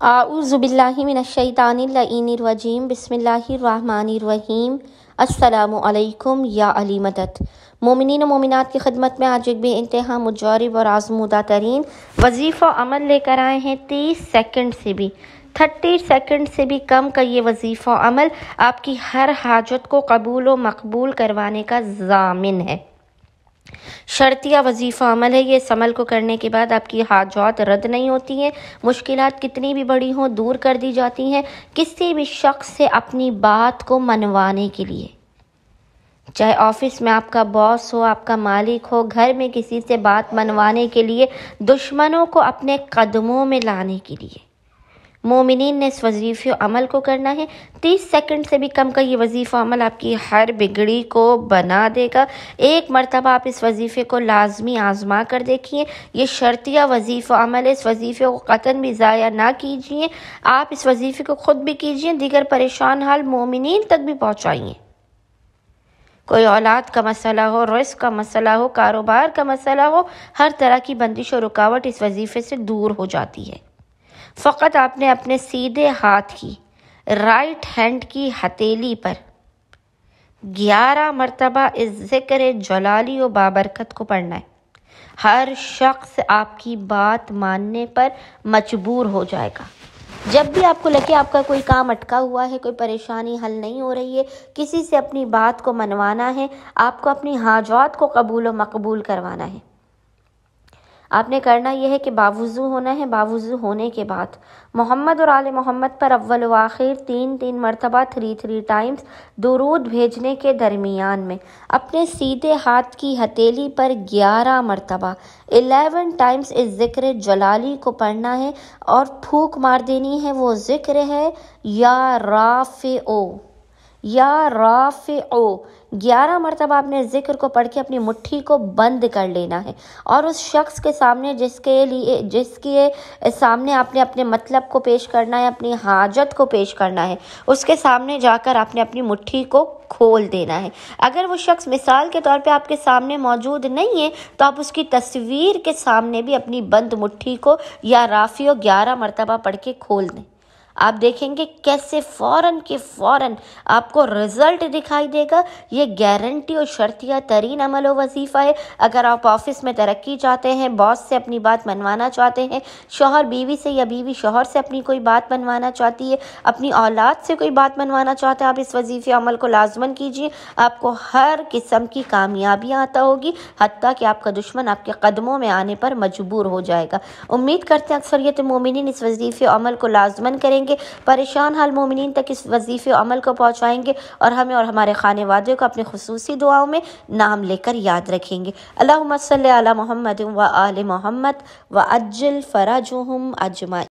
अऊज़ु बिल्लाहि मिनश्शैतानिर लईनिर रजीम बिस्मिल्लाहिर रहमानिर रहीम। अस्सलामु अलैकुम या अली मदद। मोमिनीन व मोमिनात की खिदमत में आज एक बेइंतहा मुजारिब और आज़मूदा तरीन वजीफ़ा अमल लेकर आए हैं। 30 सेकंड से भी कम का ये वजीफ़ा अमल आपकी हर हाजत को कबूल व मकबूल करवाने का ज़ामिन है। शर्तिया वजीफ़ा अमल है। ये इस अमल को करने के बाद आपकी हाजात रद्द नहीं होती हैं। मुश्किलात कितनी भी बड़ी हों दूर कर दी जाती हैं। किसी भी शख्स से अपनी बात को मनवाने के लिए, चाहे ऑफिस में आपका बॉस हो, आपका मालिक हो, घर में किसी से बात मनवाने के लिए, दुश्मनों को अपने कदमों में लाने के लिए, मोमिनीन ने इस वजीफ़े अमल को करना है। 30 सेकंड से भी कम का ये वजीफ़ा अमल आपकी हर बिगड़ी को बना देगा। एक मरतबा आप इस वजीफ़े को लाजमी आजमा कर देखिए। ये शर्तिया वजीफ़ा अमल है। इस वजीफ़े को कतन भी ज़ाया ना कीजिए। आप इस वजीफ़े को खुद भी कीजिए, दीगर परेशान हाल मोमिनीन तक भी पहुँचाइए। कोई औलाद का मसला हो, रिस्क का मसला हो, कारोबार का मसला हो, हर तरह की बंदिश और रुकावट इस वजीफ़े से दूर हो जाती है। फ़कत आपने अपने सीधे हाथ की राइट हैंड की हथेली पर 11 मरतबा इस ज़िक्र जलाली व बाबरकत को पढ़ना है। हर शख्स आपकी बात मानने पर मजबूर हो जाएगा। जब भी आपको लगे आपका कोई काम अटका हुआ है, कोई परेशानी हल नहीं हो रही है, किसी से अपनी बात को मनवाना है, आपको अपनी हाजात को कबूल व मकबूल करवाना है, आपने करना यह है कि बावुज़ू होना है। बावुज़ू होने के बाद मोहम्मद और आले मोहम्मद पर अव्वल व आखिर 3 मरतबा 3 टाइम्स दुरूद भेजने के दरमियान में अपने सीधे हाथ की हथेली पर 11 मरतबा 11 टाइम्स इस ज़िक्र जलाली को पढ़ना है और फूंक मार देनी है। वो ज़िक्र है या राफ़िओ, या राफ़िओ। 11 मरतबा आपने ज़िक्र को पढ़ के अपनी मुट्ठी को बंद कर लेना है और उस शख्स के सामने जिसके सामने आपने अपने मतलब को पेश करना है, अपनी हाजत को पेश करना है, उसके सामने जाकर आपने अपनी मुट्ठी को खोल देना है। अगर वो शख्स मिसाल के तौर पे आपके सामने मौजूद नहीं है तो आप उसकी तस्वीर के सामने भी अपनी बंद मुट्ठी को या राफ़िओ 11 मरतबा पढ़ के खोल दें। आप देखेंगे कैसे फ़ौरन के फ़ौरन आपको रिज़ल्ट दिखाई देगा। ये गारंटी और शर्तिया तरीन अमल व वजीफ़ा है। अगर आप ऑफिस में तरक्की चाहते हैं, बॉस से अपनी बात मनवाना चाहते हैं, शौहर बीवी से या बीवी शौहर से अपनी कोई बात मनवाना चाहती है, अपनी औलाद से कोई बात मनवाना चाहते हैं, आप इस वजीफ़े अमल को लाजमन कीजिए। आपको हर किस्म की कामयाबियाँ आता होगी, हत्ता कि आपका दुश्मन आपके कदमों में आने पर मजबूर हो जाएगा। उम्मीद करते हैं अक्सरियत मोमिनीन इस वजीफ़े अमल को लाजमन करेंगे, परेशान हाल मोमिनीन तक इस वजीफ़े अमल को पहुँचाएंगे और हमें और हमारे खाने वादे को अपने खुसूसी दुआओं में नाम लेकर याद रखेंगे। अल्लाहुम्मा सल्ली अला मुहम्मद व आले मुहम्मद व अज्जिल फरजुहुम अजमाइन।